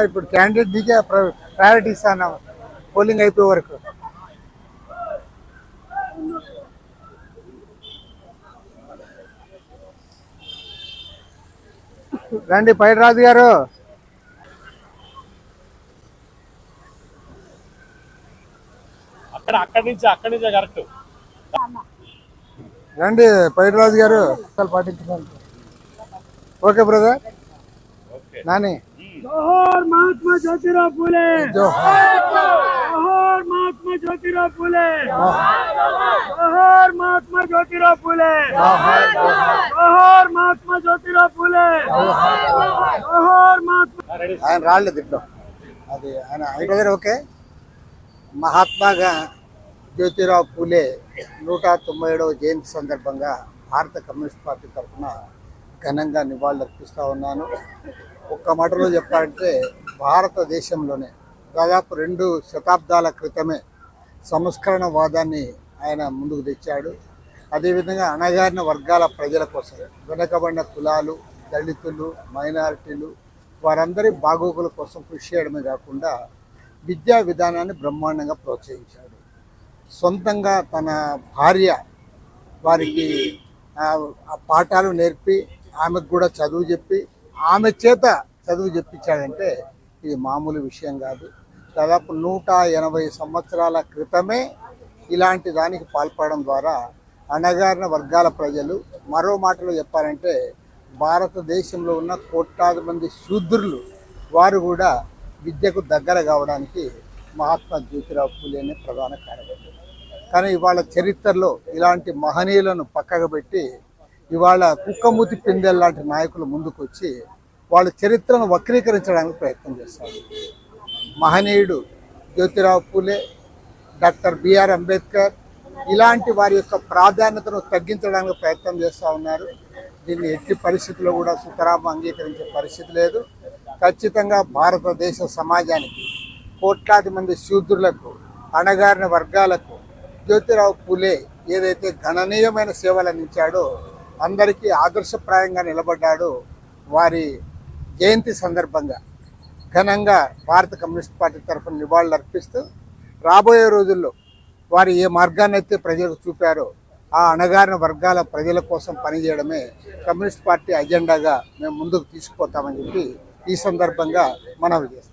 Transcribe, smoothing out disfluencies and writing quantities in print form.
ఇప్పుడు క్యాండిడేట్ దిగే ప్రయారిటీ ఇస్తాను పోలింగ్ అయిపోయే వరకు. రండి పైడిరాజు గారు. అక్కడి నుంచి కరెక్ట్. రండి పైడిరాజు గారు పాటించాలి. Okay brother. నాని जोहर महात्मा ज्योतिराव फुले, जोहर महात्मा ज्योतिराव फुले, जोहर महात्मा ज्योतिराव फुले, जोहर महात्मा ज्योतिराव फुले, जोहर महात्मा. ఆయన రాళ్ళు తిట్టం అది ఆయన అయిపోయారు. ఓకే. మహాత్మా జ్యోతిరావు పూలే 197వ జయంతి సందర్భంగా భారత కమ్యూనిస్ట్ పార్టీ తరఫున ఘనంగా నివాళులర్పిస్తూ ఉన్నాను. ఒక్క మాటలో చెప్పాలంటే భారతదేశంలోనే దాదాపు 2 శతాబ్దాల క్రితమే సంస్కరణవాదాన్ని ఆయన ముందుకు తెచ్చాడు. అదేవిధంగా అణగారిన వర్గాల ప్రజల కోసం, వెనుకబడిన కులాలు, దళితులు, మైనారిటీలు వారందరి బాగోగుల కోసం కృషి చేయడమే కాకుండా విద్యా విధానాన్ని బ్రహ్మాండంగా ప్రోత్సహించాడు. సొంతంగా తన భార్య వారికి పాఠాలు నేర్పి ఆమెకు కూడా చదువు చెప్పి ఆమె చేత చదువు చెప్పించాడంటే ఇది మామూలు విషయం కాదు. దాదాపు 180 సంవత్సరాల క్రితమే ఇలాంటి దానికి పాల్పడడం ద్వారా అణగారిన వర్గాల ప్రజలు, మరో మాటలో చెప్పాలంటే భారతదేశంలో ఉన్న కోట్లాది మంది శూద్రులు వారు కూడా విద్యకు దగ్గర కావడానికి మహాత్మా జ్యోతిరావు పూలేనే ప్రధాన కారణం. కానీ ఇవాళ చరిత్రలో ఇలాంటి మహనీయులను పక్కకు పెట్టి ఇవాళ కుక్కమూతి పిందెల్ లాంటి నాయకులు ముందుకు వచ్చి వాళ్ళ చరిత్రను వక్రీకరించడానికి ప్రయత్నం చేస్తారు. మహనీయుడు జ్యోతిరావు పూలే, డాక్టర్ బిఆర్ అంబేద్కర్ ఇలాంటి వారి యొక్క ప్రాధాన్యతను తగ్గించడానికి ప్రయత్నం చేస్తూ ఉన్నారు. దీన్ని ఎట్టి పరిస్థితుల్లో కూడా సుతరాము అంగీకరించే పరిస్థితి లేదు. ఖచ్చితంగా భారతదేశ సమాజానికి, కోట్లాది మంది శూద్రులకు, అణగారిన వర్గాలకు జ్యోతిరావు పూలే ఏదైతే గణనీయమైన సేవలు అందించాడో, అందరికీ ఆదర్శప్రాయంగా నిలబడ్డాడో, వారి జయంతి సందర్భంగా ఘనంగా భారత కమ్యూనిస్ట్ పార్టీ తరఫున నివాళులు అర్పిస్తూ రాబోయే రోజుల్లో వారు ఏ మార్గాన్ని అయితే ప్రజలకు చూపారో ఆ అణగారిన వర్గాల ప్రజల కోసం పనిచేయడమే కమ్యూనిస్ట్ పార్టీ అజెండాగా మేము ముందుకు తీసుకుపోతామని చెప్పి ఈ సందర్భంగా మనవి చేస్తాం.